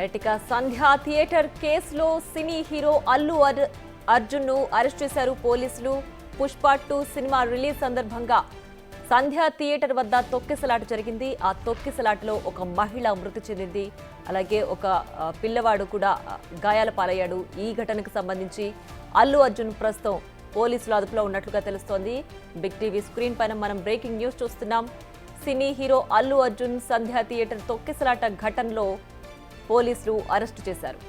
ఇక సంధ్యా థియేటర్ కేసులో cine hero Allu Arjun ను అరెస్ట్ చేశారు పోలీసులు. పుష్ప 2 సినిమా రిలీజ్ సందర్భంగా సంధ్యా థియేటర్ వద్ద తొక్కిసలాట జరిగింది. ఆ తొక్కిసలాటలో ఒక మహిళ మృతి చెందింది. అలాగే ఒక పిల్లవాడు కూడా గాయాల పాలయ్యాడు. ఈ ఘటనకు సంబంధించి అల్లు అర్జున్ ప్రస్తుతం పోలీసుల అదుపులో ఉన్నట్లుగా తెలుస్తోంది. బిగ్ టీవీ స్క్రీన్ పైన మనం బ్రేకింగ్ న్యూస్ చూస్తున్నాం. సినీ హీరో అల్లు అర్జున్ సంధ్యా థియేటర్ తొక్కిసలాట ఘటనలో పోలీసులు అరెస్టు చేశారు.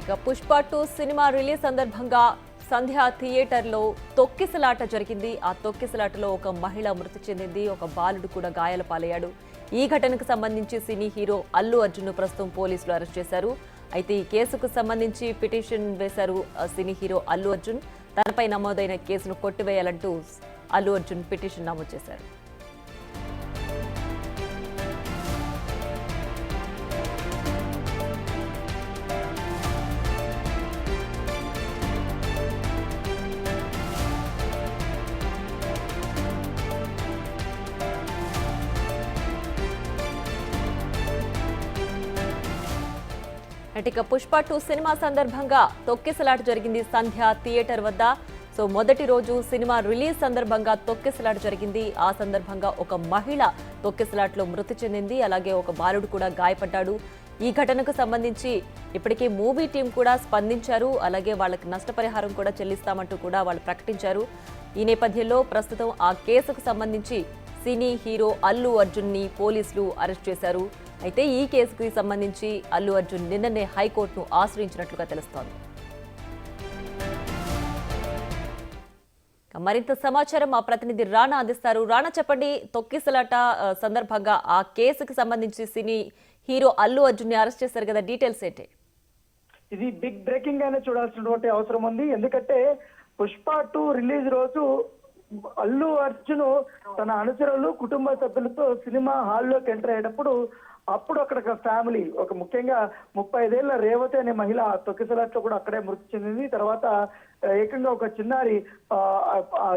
ఇక పుష్ప 2 సినిమా రిలీజ్ సందర్భంగా సంధ్యా థియేటర్లో తొక్కిసలాట జరిగింది. ఆ తొక్కిసలాటలో ఒక మహిళ మృతి చెందింది. ఒక బాలుడు కూడా గాయాల పాలయ్యాడు. ఈ ఘటనకు సంబంధించి సినీ హీరో అల్లు అర్జున్ ప్రస్తుతం పోలీసులు అరెస్ట్ చేశారు. అయితే ఈ కేసుకు సంబంధించి పిటిషన్ వేశారు సినీ హీరో అల్లు అర్జున్. తనపై నమోదైన కేసును కొట్టివేయాలంటూ అల్లు అర్జున్ పిటిషన్ నమోదు చేశారు. ఇక పుష్ప 2 సినిమా సందర్భంగా తొక్కిసలాట జరిగింది సంధ్యా థియేటర్ వద్ద. సో మొదటి రోజు సినిమా రిలీజ్ సందర్భంగా తొక్కిసలాట జరిగింది. ఆ సందర్భంగా ఒక మహిళ తొక్కిసలాటలో మృతి చెందింది. అలాగే ఒక బాలుడు కూడా గాయపడ్డాడు. ఈ ఘటనకు సంబంధించి ఇప్పటికే మూవీ టీం కూడా స్పందించారు. అలాగే వాళ్ళకి నష్టపరిహారం కూడా చెల్లిస్తామంటూ కూడా వాళ్ళు ప్రకటించారు. ఈ నేపథ్యంలో ప్రస్తుతం ఆ కేసుకు సంబంధించి సినీ హీరో అల్లు అర్జున్ ని పోలీసులు అరెస్ట్ చేశారు. అయితే ఈ కేసుకి సంబంధించి అల్లు అర్జున్ నిన్ననే హైకోర్టును ఆశ్రయించినట్లుగా తెలుస్తోంది. మరింత సమాచారం మా ప్రతినిధి రాణా అందిస్తారు. రాణా, చెప్పండి, తొక్కిసలాట సందర్భంగా ఆ కేసుకు సంబంధించి సినీ హీరో అల్లు అర్జున్ ని అరెస్ట్ చేశారు కదా, డీటెయిల్స్ ఏంటి? ఇది బిగ్ బ్రేకింగ్ గానే చూడాల్సినటువంటి అవసరం ఉంది. ఎందుకంటే పుష్ప 2 రిలీజ్ రోజు అల్లు అర్జున్ తన అనుచరులు కుటుంబ సభ్యులతో సినిమా హాల్లోకి ఎంటర్ అయ్యేటప్పుడు అప్పుడు అక్కడ ఫ్యామిలీ, ఒక ముఖ్యంగా 35 ఏళ్ల రేవతి అనే మహిళ తొక్కిసలాట్లో కూడా అక్కడే మృతి చెందింది. తర్వాత ఏకంగా ఒక చిన్నారి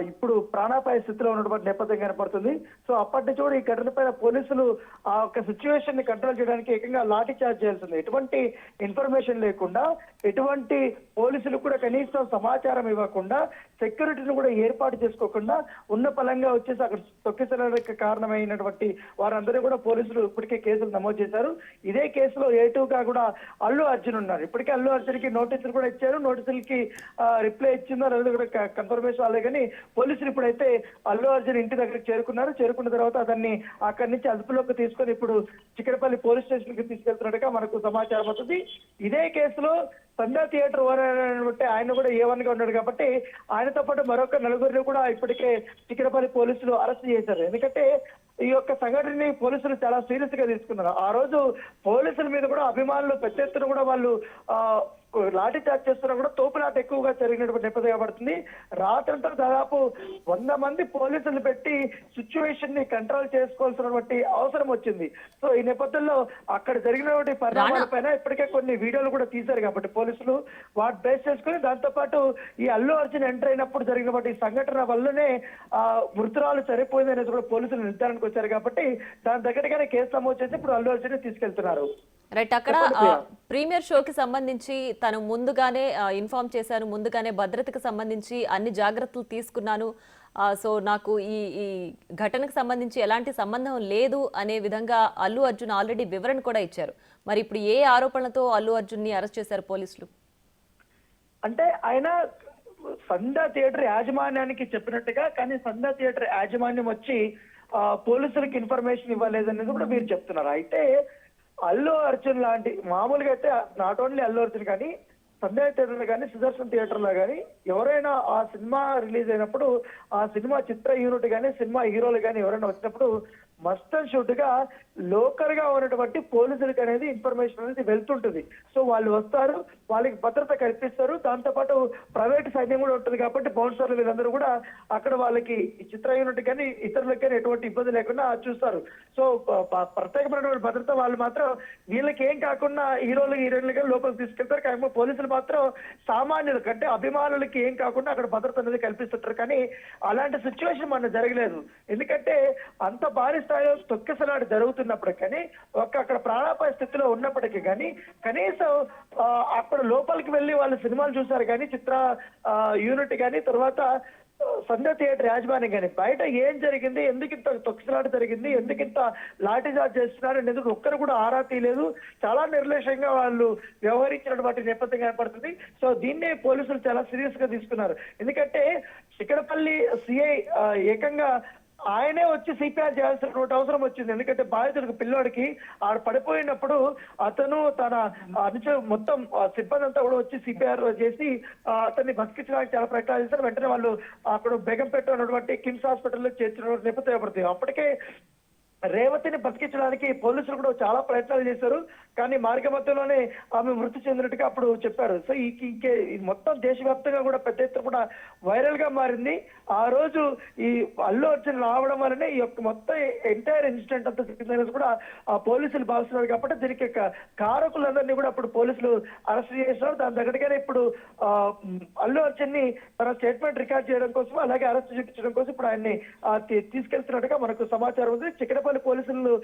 ఇప్పుడు ప్రాణాపాయ స్థితిలో ఉన్నటువంటి నేపథ్యం కనపడుతుంది. సో అప్పటి నుంచి కూడా ఈ ఘటన పైన పోలీసులు ఆ యొక్క సిచ్యువేషన్ ని కంట్రోల్ చేయడానికి ఏకంగా లాఠీ చార్జ్ చేయాల్సింది. ఎటువంటి ఇన్ఫర్మేషన్ లేకుండా, ఎటువంటి పోలీసులు కూడా కనీసం సమాచారం ఇవ్వకుండా, సెక్యూరిటీని కూడా ఏర్పాటు చేసుకోకుండా ఉన్న పలంగా వచ్చేసి అక్కడ తొక్కిసలాటకు కారణమైనటువంటి వారందరూ కూడా పోలీసులు ఇప్పటికే కేసులు నమోదు చేశారు. ఇదే కేసులో A2గా కూడా అల్లు అర్జున్ ఉన్నారు. ఇప్పటికే అల్లు అర్జున్ కి నోటీసులు కూడా ఇచ్చారు. నోటీసులకి రిప్లై ఇచ్చిందో లేదా కూడా కన్ఫర్మేషన్ అవ్వలే. కానీ పోలీసులు ఇప్పుడైతే అల్లు అర్జున్ ఇంటి దగ్గరికి చేరుకున్నారు. చేరుకున్న తర్వాత అతన్ని అక్కడి నుంచి అదుపులోకి తీసుకొని ఇప్పుడు చిక్కడపల్లి పోలీస్ స్టేషన్ కి తీసుకెళ్తున్నట్టుగా మనకు సమాచారం అవుతుంది. ఇదే కేసులో సంధ్యా థియేటర్ ఓనర్ ఆయన కూడా A1 గా ఉన్నాడు కాబట్టి ఆయనతో పాటు మరొక నలుగురిని కూడా ఇప్పటికే చిక్కడపల్లి పోలీసులు అరెస్ట్ చేశారు. ఎందుకంటే ఈ యొక్క సంఘటనని పోలీసులు చాలా సీరియస్ గా తీసుకున్నారు. ఆ రోజు పోలీసుల మీద కూడా అభిమానులు పెద్ద ఎత్తున కూడా వాళ్ళు లాఠీ చార్జ్ చేస్తున్నా కూడా తోపులాట ఎక్కువగా జరిగినటువంటి నేపథ్యం పడుతుంది. రాత్రంతా దాదాపు 100 మంది పోలీసులు పెట్టి సిచ్యువేషన్ ని కంట్రోల్ చేసుకోవాల్సినటువంటి అవసరం వచ్చింది. సో ఈ నేపథ్యంలో అక్కడ జరిగినటువంటి పరిణామాల పైన ఇప్పటికే కొన్ని వీడియోలు కూడా తీశారు కాబట్టి పోలీసులు వాటి బేస్ చేసుకుని, దాంతో పాటు ఈ అల్లు అర్జున్ ఎంటర్ అయినప్పుడు జరిగినటువంటి సంఘటన వల్లనే మృతురాలు చనిపోయింది అనేది కూడా పోలీసులు నిర్ధారణకు వచ్చారు కాబట్టి దాని దగ్గరగానే కేసు నమోదు చేసి ఇప్పుడు అల్లు అర్జున్ తీసుకెళ్తున్నారు. రైట్, అక్కడ ప్రీమియర్ షోకి సంబంధించి తను ముందుగానే ఇన్ఫార్మ్ చేశాను, ముందుగానే భద్రతకు సంబంధించి అన్ని జాగ్రత్తలు తీసుకున్నాను, సో నాకు ఈ ఘటనకు సంబంధించి ఎలాంటి సంబంధం లేదు అనే విధంగా అల్లు అర్జున్ ఆల్రెడీ వివరణ కూడా ఇచ్చారు. మరి ఇప్పుడు ఏ ఆరోపణలతో అల్లు అర్జున్ ని అరెస్ట్ చేశారు పోలీసులు? అంటే ఆయన సంధ్యా థియేటర్ యాజమాన్యానికి చెప్పినట్టుగా, కానీ సంధ్యా థియేటర్ యాజమాన్యం వచ్చి పోలీసులకు ఇన్ఫర్మేషన్ ఇవ్వలేదనేది కూడా మీరు చెప్తున్నారు. అయితే అల్లు అర్జున్ లాంటి మామూలుగా అయితే నాట్ ఓన్లీ అల్లు అర్జున్ కానీ సంధ్యా థియేటర్లో కానీ సుదర్శన్ థియేటర్లో కానీ ఎవరైనా ఆ సినిమా రిలీజ్ అయినప్పుడు ఆ సినిమా చిత్ర యూనిట్ కానీ సినిమా హీరోలు కానీ ఎవరైనా వచ్చినప్పుడు మస్ట్ అండ్ షుడ్ గా లోకల్ గా ఉన్నటువంటి పోలీసులకు అనేది ఇన్ఫర్మేషన్ అనేది వెళ్తుంటుంది. సో వాళ్ళు వస్తారు, వాళ్ళకి భద్రత కల్పిస్తారు. దాంతో పాటు ప్రైవేట్ సైన్యం కూడా ఉంటుంది కాబట్టి బౌన్సర్లు వీళ్ళందరూ కూడా అక్కడ వాళ్ళకి చిత్ర యూనిట్ కానీ ఇతరులకు కానీ ఎటువంటి ఇబ్బంది లేకుండా చూస్తారు. సో ప్రత్యేకమైనటువంటి భద్రత వాళ్ళు మాత్రం వీళ్ళకి ఏం కాకుండా హీరోలు హీరోయిన్లు కానీ లోపలికి తీసుకెళ్తారు. కానీ పోలీసులు మాత్రం సామాన్యులు కంటే అభిమానులకి ఏం కాకుండా అక్కడ భద్రత అనేది కల్పిస్తుంటారు. కానీ అలాంటి సిచ్యువేషన్ మన జరగలేదు. ఎందుకంటే అంత భారీ స్థాయిలో తొక్కిసలాట జరుగుతున్నప్పుడు కానీ అక్కడ ప్రాణాపాయ స్థితిలో ఉన్నప్పటికీ కానీ కనీసం అక్కడ లోపలికి వెళ్ళి వాళ్ళు సినిమాలు చూసారు కానీ చిత్ర యూనిట్ కానీ తర్వాత సంధ్య థియేటర్ యాజమాన్యం కానీ బయట ఏం జరిగింది, ఎందుకు ఇంత తొక్కిసలాట జరిగింది, ఎందుకు ఇంత లాఠీచార్జ్ చేస్తున్నారు ఎందుకు ఒక్కరు కూడా ఆరా తీయలేదు. చాలా నిర్లక్ష్యంగా వాళ్ళు వ్యవహరించినటువంటి నేపథ్యం కనపడుతుంది. సో దీన్నే పోలీసులు చాలా సీరియస్ గా తీసుకున్నారు. ఎందుకంటే చిక్కడపల్లి సిఐ ఏకంగా ఆయనే వచ్చి సిపిఆర్ చేయాల్సినటువంటి అవసరం వచ్చింది. ఎందుకంటే బాధితుడికి పిల్లోడికి ఆడ పడిపోయినప్పుడు అతను తన మొత్తం సిబ్బంది అంతా కూడా వచ్చి సిపిఆర్ చేసి అతన్ని బతికించడానికి చాలా ప్రయత్నాలు చేశారు. వెంటనే వాళ్ళు అక్కడ బేగంపేట ఉన్నటువంటి కిమ్స్ హాస్పిటల్లో చేర్చిన నేపథ్యం ఏర్పడుతుంది. అప్పటికే రేవతిని బతికించడానికి పోలీసులు కూడా చాలా ప్రయత్నాలు చేశారు. కానీ మార్గ మధ్యలోనే ఆమె మృతి చెందినట్టుగా అప్పుడు చెప్పారు. సో ఈ మొత్తం దేశవ్యాప్తంగా కూడా పెద్ద ఎత్తున కూడా వైరల్ గా మారింది. ఆ రోజు ఈ అల్లు అర్జున్ రావడం వల్లనే ఈ యొక్క మొత్తం ఎంటైర్ ఇన్సిడెంట్ అంతా జరిగిందనేది కూడా ఆ పోలీసులు భావిస్తున్నారు. కాబట్టి దీనికి కారకులందరినీ కూడా అప్పుడు పోలీసులు అరెస్ట్ చేసినారు. దాని దగ్గరగానే ఇప్పుడు అల్లు అర్జున్ ని తన స్టేట్మెంట్ రికార్డ్ చేయడం కోసం అలాగే అరెస్ట్ చూపించడం కోసం ఇప్పుడు ఆయన్ని తీసుకెళ్తున్నట్టుగా మనకు సమాచారం ఉంది. చిక్కడపల్లి పోలీసులు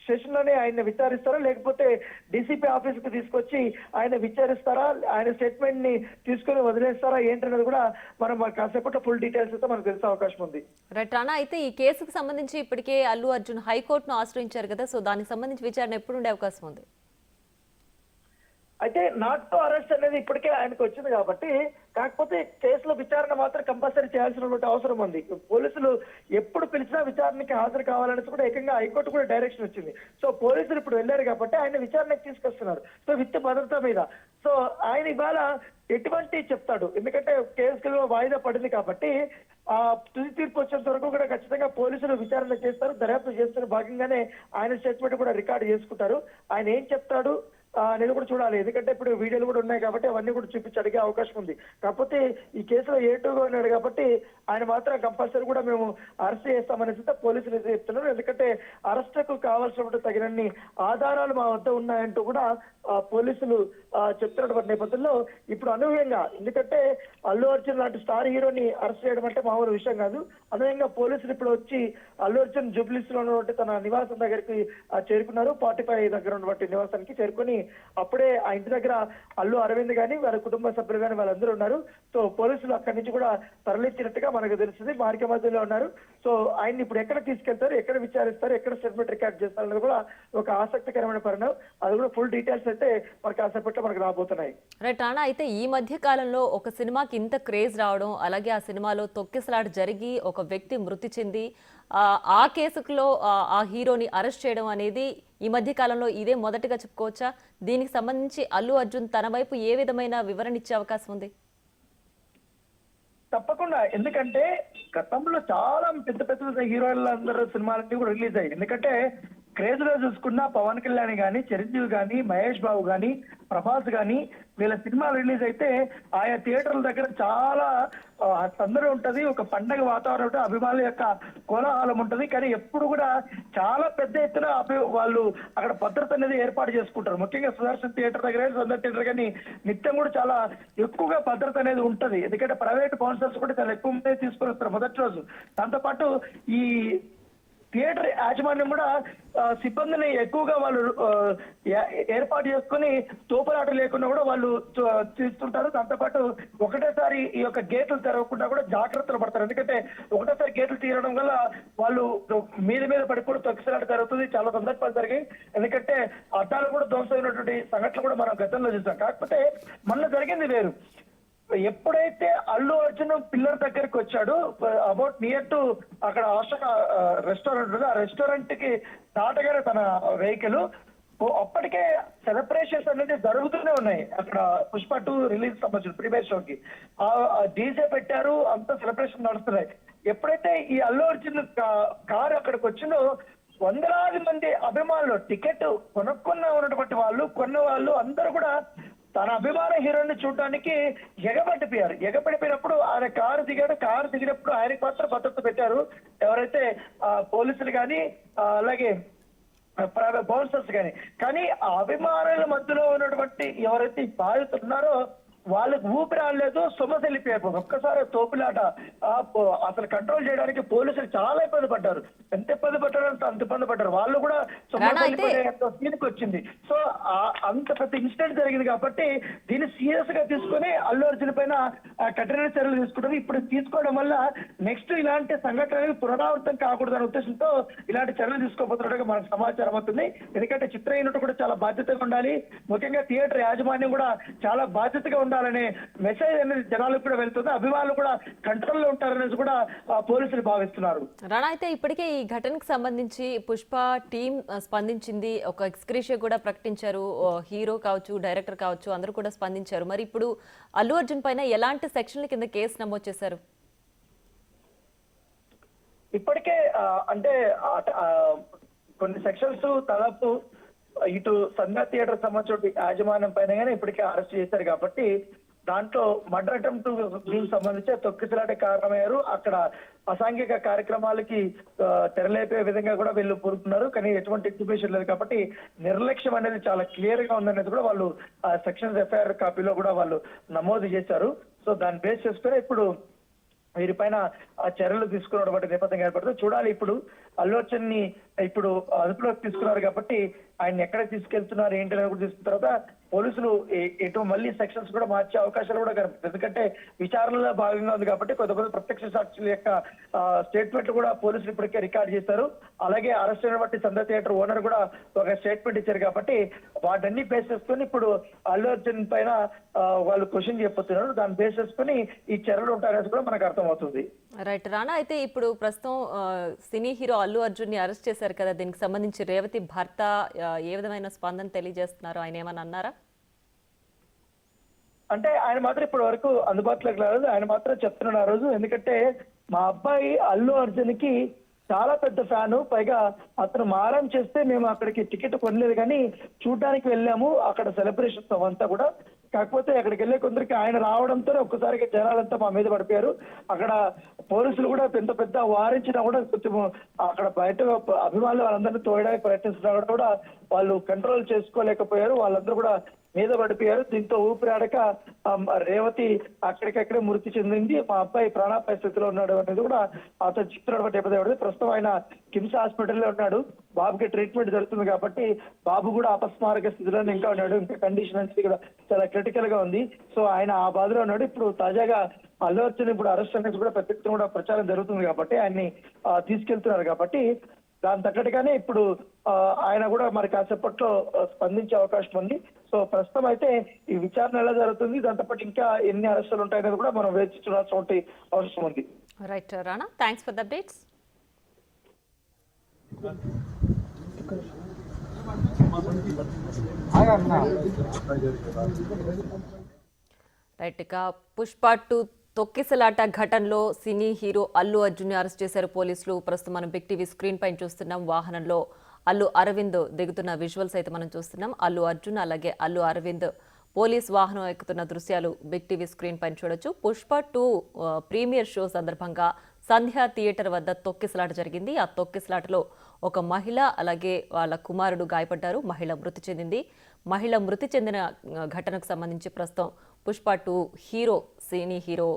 స్టేషన్ లోనే ఆయన విచారిస్తారా లేకపోతే డీసీపీ ఆఫీస్ కు తీసుకొచ్చి ఆయన విచారిస్తారా, ఆయన స్టేట్మెంట్ ని తీసుకుని వదిలేస్తారా ఏంటనేది కూడా మనం కాసేపట్లో ఫుల్ డీటెయిల్స్ అయితే మనకు తెలిసే అవకాశం ఉంది. రైట్ రానా, అయితే ఈ కేసుకు సంబంధించి ఇప్పటికే అల్లు అర్జున్ హైకోర్టును ఆశ్రయించారు కదా, సో దానికి సంబంధించి విచారణ ఎప్పుడు ఉండే అవకాశం ఉంది? అయితే నాట్ టు అరెస్ట్ అనేది ఇప్పటికే ఆయనకు వచ్చింది కాబట్టి, కాకపోతే కేసులో విచారణ మాత్రం కంపల్సరీ చేయాల్సినటువంటి అవసరం ఉంది. పోలీసులు ఎప్పుడు పిలిచినా విచారణకి హాజరు కావాలనేసి కూడా ఏకంగా హైకోర్టు కూడా డైరెక్షన్ వచ్చింది. సో పోలీసులు ఇప్పుడు వెళ్ళారు కాబట్టి ఆయన విచారణకు తీసుకొస్తున్నారు. సో విత్ భద్రత మీద. సో ఆయన ఇవాళ ఎటువంటి చెప్తాడు, ఎందుకంటే కేసులో వాయిదా పడింది కాబట్టి ఆ తుది తీర్పు వచ్చేంత వరకు కూడా ఖచ్చితంగా పోలీసులు విచారణ చేస్తారు, దర్యాప్తు చేస్తున్న భాగంగానే ఆయన స్టేట్మెంట్ కూడా రికార్డు చేసుకుంటారు. ఆయన ఏం చెప్తాడు అనేది కూడా చూడాలి. ఎందుకంటే ఇప్పుడు వీడియోలు కూడా ఉన్నాయి కాబట్టి అవన్నీ కూడా చూపించి అడిగే అవకాశం ఉంది. కాకపోతే ఈ కేసులో ఏటుగా ఉన్నాడు కాబట్టి ఆయన మాత్రం కంపల్సరీ కూడా మేము అరెస్ట్ చేస్తామనేసి పోలీసులు చెప్తున్నారు. ఎందుకంటే అరెస్టుకు కావాల్సినటువంటి తగినన్ని ఆధారాలు మా వద్ద ఉన్నాయంటూ కూడా పోలీసులు చెప్తున్నటువంటి నేపథ్యంలో ఇప్పుడు అనూహ్యంగా, ఎందుకంటే అల్లు అర్జున్ లాంటి స్టార్ హీరోని అరెస్ట్ చేయడం అంటే మామూలు విషయం కాదు. అనూహ్యంగా పోలీసులు ఇప్పుడు వచ్చి అల్లు అర్జున్ జూబ్లీస్ లో ఉన్నటువంటి తన నివాసం దగ్గరికి చేరుకున్నారు. 45 దగ్గర ఉన్నటువంటి నివాసానికి చేరుకుని అప్పుడే ఆ ఇంటి దగ్గర అల్లు అరవింద్ గాని వాళ్ళ కుటుంబ సభ్యులు గాని వాళ్ళందరూ ఉన్నారు. సో పోలీసులు అక్కడి నుంచి కూడా తరలించినట్టుగా మనకు తెలుస్తుంది. మార్గ మధ్యలో ఉన్నారు. సో ఆయన్ని ఇప్పుడు ఎక్కడ తీసుకెళ్తారు, ఎక్కడ విచారిస్తారు, ఎక్కడ స్టేట్మెంట్ రికార్డ్ చేస్తారన్నది కూడా ఒక ఆసక్తికరమైన పరిణామం. అది కూడా ఫుల్ డీటెయిల్స్ అయితే మనకు కాసేపట్లో మనకు రాబోతున్నాయి. రైట్ రానా, అయితే ఈ మధ్య కాలంలో ఒక సినిమాకి ఇంత క్రేజ్ రావడం, అలాగే ఆ సినిమాలో తొక్కిసలాట జరిగి ఒక వ్యక్తి మృతి చెంది ఆ కేసులో ఆ హీరోని అరెస్ట్ చేయడం అనేది ఈ మధ్య కాలంలో ఇదే మొదటిగా చెప్పుకోవచ్చా? దీనికి సంబంధించి అల్లు అర్జున్ తన వైపు ఏ విధమైన వివరణ ఇచ్చే అవకాశం ఉంది? తప్పకుండా, ఎందుకంటే గతంలో చాలా పెద్ద పెద్ద హీరోయిన్లందరూ సినిమాలన్నీ కూడా రిలీజ్ అయ్యాయి. ఎందుకంటే క్రేజ్ లో చూసుకున్న పవన్ కళ్యాణ్ గాని, చిరంజీవి గాని, మహేష్ బాబు గాని, ప్రభాస్ గాని వీళ్ళ సినిమాలు రిలీజ్ అయితే ఆయా థియేటర్ల దగ్గర చాలా సందడి ఉంటది, ఒక పండగ వాతావరణం ఉంటుంది, అభిమానుల యొక్క కోలాహలం ఉంటది. కానీ ఎప్పుడు కూడా చాలా పెద్ద ఎత్తున వాళ్ళు అక్కడ భద్రత అనేది ఏర్పాటు చేసుకుంటారు. ముఖ్యంగా సుదర్శన్ థియేటర్ దగ్గర, సుందర్ థియేటర్ కానీ నిత్యం కూడా చాలా ఎక్కువగా భద్రత అనేది ఉంటది. ఎందుకంటే ప్రైవేట్ బౌన్సర్స్ కూడా చాలా ఎక్కువ మంది తీసుకొని వస్తారు మొదటి రోజు. దాంతోపాటు ఈ థియేటర్ యాజమాన్యం కూడా సిబ్బందిని ఎక్కువగా వాళ్ళు ఏర్పాటు చేసుకుని తోపులాట లేకుండా కూడా వాళ్ళు తీస్తుంటారు. దాంతోపాటు ఒకటేసారి ఈ యొక్క గేట్లు తెరవకుండా కూడా జాగ్రత్తలు పడతారు. ఎందుకంటే ఒకటేసారి గేట్లు తీయడం వల్ల వాళ్ళు మీద పడిపోవడం తొక్కిసలాట జరుగుతుంది. చాలా సందర్భాలు జరిగాయి. ఎందుకంటే అద్దాలు కూడా ధ్వంసమైనటువంటి సంఘటనలు కూడా మనం గతంలో చూసాం. కాకపోతే మొన్న జరిగింది వేరు. ఎప్పుడైతే అల్లు అర్జున్ పిల్లర్ దగ్గరికి వచ్చాడు, అబౌట్ నియర్ టు అక్కడ రెస్టారెంట్ ఉంది, ఆ రెస్టారెంట్ కి దాటగానే తన వెహికల్ అప్పటికే సెలబ్రేషన్స్ అనేది జరుగుతూనే ఉన్నాయి. అక్కడ పుష్ప 2 రిలీజ్ సంబంధించిన ప్రీమియర్ షోకి డీజే పెట్టారు, అంతా సెలబ్రేషన్ నడుస్తున్నాయి. ఎప్పుడైతే ఈ అల్లు అర్జున్ కారు అక్కడికి వచ్చిందో వందలాది మంది అభిమానులు టికెట్ ఉన్నటువంటి వాళ్ళు కొన్న వాళ్ళు అందరూ కూడా తన అభిమాన హీరోని చూడడానికి ఎగబడిపోయినప్పుడు ఆయన కారు దిగాడు. కారు దిగినప్పుడు ఆయనకి మాత్రం భద్రత పెట్టారు. ఎవరైతే పోలీసులు కానీ అలాగే బౌన్సర్స్ కానీ ఆ అభిమానుల మధ్యలో ఉన్నటువంటి ఎవరైతే బాధితులు ఉన్నారో వాళ్ళకి ఊపిరి ఆడలేదు, సొమ్మసి వెళ్ళిపోయారు. ఒక్కసారి తోపులాట అసలు కంట్రోల్ చేయడానికి పోలీసులు చాలా ఇబ్బంది పడ్డారు. ఎంత ఇబ్బంది పడ్డారంటే అంత ఇబ్బంది పడ్డారు. వాళ్ళు కూడా సొమ్మసి వెళ్ళిపోయే సీన్కి వచ్చింది. సో అంత పెద్ద ఇన్సిడెంట్ జరిగింది కాబట్టి దీన్ని సీరియస్ గా తీసుకుని అల్లు అర్జున్ పైన కఠిన చర్యలు తీసుకుంటారు. ఇప్పుడు తీసుకోవడం వల్ల నెక్స్ట్ ఇలాంటి సంఘటనలు పునరావృతం కాకూడదనే ఉద్దేశంతో ఇలాంటి చర్యలు తీసుకోబోతున్నట్టుగా మనకు సమాచారం అవుతుంది. ఎందుకంటే చిత్ర యూనిట్ కూడా చాలా బాధ్యతగా ఉండాలి. ముఖ్యంగా థియేటర్ యాజమాన్యం కూడా చాలా బాధ్యతగా ఉండాలనే మెసేజ్ అనేది జనాలకు కూడా వెళ్తుంది. అభిమానులు కూడా కంట్రోల్లో ఉంటారనేది కూడా పోలీసులు భావిస్తున్నారు. రాణా, అయితే ఇప్పటికే ఈ ఘటనకు సంబంధించి పుష్ప టీం స్పందించింది, ఒక ఎక్స్క్రీషియా కూడా ప్రకటించారు. హీరో కావచ్చు, డైరెక్టర్ కావచ్చు, అందరూ కూడా స్పందించారు. మరి ఇప్పుడు అల్లు అర్జున్ పైన ఎలాంటి సెక్షన్ల కింద కేసు నమోదు చేశారు? ఇప్పటికే అంటే కొన్ని సెక్షన్స్ దాదాపు ఇటు సంధ్యా థియేటర్ సంబంధించిన యాజమాన్యం పైన కానీ ఇప్పటికే అరెస్ట్ చేశారు. కాబట్టి దాంట్లో మర్డర్ అటెంప్ట్ దీనికి సంబంధించి తొక్కిసలాట కారణమయ్యారు. అక్కడ అసాంఘిక కార్యక్రమాలకి తెరలేపే విధంగా కూడా వీళ్ళు కోరుతున్నారు. కానీ ఎటువంటి ఎగ్జిబిషన్ లేదు కాబట్టి నిర్లక్ష్యం అనేది చాలా క్లియర్ గా ఉందనేది కూడా వాళ్ళు సెక్షన్స్ ఎఫ్ఐఆర్ కాపీలో కూడా వాళ్ళు నమోదు చేశారు. సో దాన్ని బేస్ చేసుకుని ఇప్పుడు వీరిపైన చర్యలు తీసుకున్నటువంటి నేపథ్యం ఏర్పడుతుంది. చూడాలి ఇప్పుడు అల్లు అర్జున్ ని ఇప్పుడు అదుపులోకి తీసుకున్నారు కాబట్టి ఆయన ఎక్కడ తీసుకెళ్తున్నారు ఏంటి అనేది కూడా తీసుకున్న తర్వాత పోలీసులు ఎటు మళ్ళీ సెక్షన్స్ కూడా మార్చే అవకాశాలు కూడా కనిపిస్తుంది. ఎందుకంటే విచారణలో భాగంగా ఉంది కాబట్టి కొంతమంది ప్రత్యక్ష సాక్షుల యొక్క స్టేట్మెంట్లు కూడా పోలీసులు ఇప్పటికే రికార్డ్ చేశారు. అలాగే అరెస్ట్ అయిన బట్టి సంధ్యా థియేటర్ ఓనర్ కూడా ఒక స్టేట్మెంట్ ఇచ్చారు కాబట్టి వాటన్ని బేస్ చేసుకుని ఇప్పుడు అల్లు అర్జున్ పైన వాళ్ళు క్వశ్చన్ చెప్పబోతున్నారు. దాన్ని బేస్ చేసుకుని ఈ చర్యలు ఉంటాయనేది కూడా మనకు అర్థమవుతుంది. రైట్ రానా, అయితే ఇప్పుడు ప్రస్తుతం సినీ హీరో అల్లు అర్జున్ ని అరెస్ట్ చేశారు కదా, దీనికి సంబంధించి రేవతి భర్త ఏ విధమైన స్పందన తెలియజేస్తున్నారు? ఆయన ఏమన్నా అన్నారా? అంటే ఆయన మాత్రం ఇప్పటి వరకు అందుబాటులోకి రాలేదు. ఆయన మాత్రం చెప్తున్నాడు ఆ రోజు, ఎందుకంటే మా అబ్బాయి అల్లు అర్జున్ కి చాలా పెద్ద ఫ్యాను, పైగా అతను మారం చేస్తే మేము అక్కడికి టికెట్ కొనలేదు కానీ చూడడానికి వెళ్ళాము. అక్కడ సెలబ్రేషన్స్ అవంతా కూడా, కాకపోతే అక్కడికి వెళ్ళే కొందరికి ఆయన రావడంతో ఒక్కసారిగా జనాలంతా మా మీద పడిపోయారు. అక్కడ పోలీసులు కూడా పెద్ద వారించినా కూడా కొంచెం అక్కడ బయట అభిమానులు వాళ్ళందరినీ తోయడానికి ప్రయత్నిస్తున్నా కూడా వాళ్ళు కంట్రోల్ చేసుకోలేకపోయారు. వాళ్ళందరూ కూడా మీద పడిపోయారు. దీంతో ఊపిరాడక రేవతి అక్కడికక్కడే మృతి చెందింది. మా అబ్బాయి ప్రాణాపాయ స్థితిలో ఉన్నాడు అనేది కూడా అతను చెప్తున్నటువంటి నేపథ్యం. ప్రస్తుతం ఆయన కిమ్స్ హాస్పిటల్లో ఉన్నాడు. బాబుకి ట్రీట్మెంట్ జరుగుతుంది కాబట్టి బాబు కూడా అపస్మారక స్థితిలో ఇంకా ఉన్నాడు. ఇంకా కండిషన్ అనేది కూడా చాలా క్రిటికల్ గా ఉంది. సో ఆయన ఆ బాధలో ఉన్నాడు. ఇప్పుడు తాజాగా అల్లు అర్జున్ ఇప్పుడు అరెస్ట్ అనేది కూడా పెద్ద ఎత్తున కూడా ప్రచారం జరుగుతుంది కాబట్టి ఆయన్ని తీసుకెళ్తున్నారు కాబట్టి దాని తగ్గట్టుగానే ఇప్పుడు ఆయన కూడా మరి కాసేపట్లో స్పందించే అవకాశం ఉంది. సో ప్రస్తుతం అయితే ఈ విచారణ ఎలా జరుగుతుంది, దాంతో పాటు ఇంకా ఎన్ని అరెస్టులు ఉంటాయనేది కూడా మనం వేచి చూడాల్సిన అవసరం ఉంది. Right Rana, thanks for the updates. Right, ఇక పుష్ప 2 తొక్కిసలాట ఘటనలో సినీ హీరో అల్లు అర్జున్ ని అరెస్ట్ చేశారు పోలీసులు. ప్రస్తుతం మనం బిగ్ టీవీ స్క్రీన్ పైన చూస్తున్నాం. వాహనంలో అల్లు అరవింద్ దిగుతున్న విజువల్స్ అయితే మనం చూస్తున్నాం. అల్లు అర్జున్ అలాగే అల్లు అరవింద్ పోలీస్ వాహనం ఎక్కుతున్న దృశ్యాలు బిగ్ టీవీ స్క్రీన్ పైన చూడొచ్చు. పుష్ప 2 ప్రీమియర్ షో సందర్భంగా సంధ్యా థియేటర్ వద్ద తొక్కిసలాట జరిగింది. ఆ తొక్కిసలాటలో ఒక మహిళ అలాగే వాళ్ళ కుమారుడు గాయపడ్డారు. మహిళ మృతి చెందింది. మహిళ మృతి చెందిన ఘటనకు సంబంధించి ప్రస్తుతం పుష్ప 2 సినీ హీరో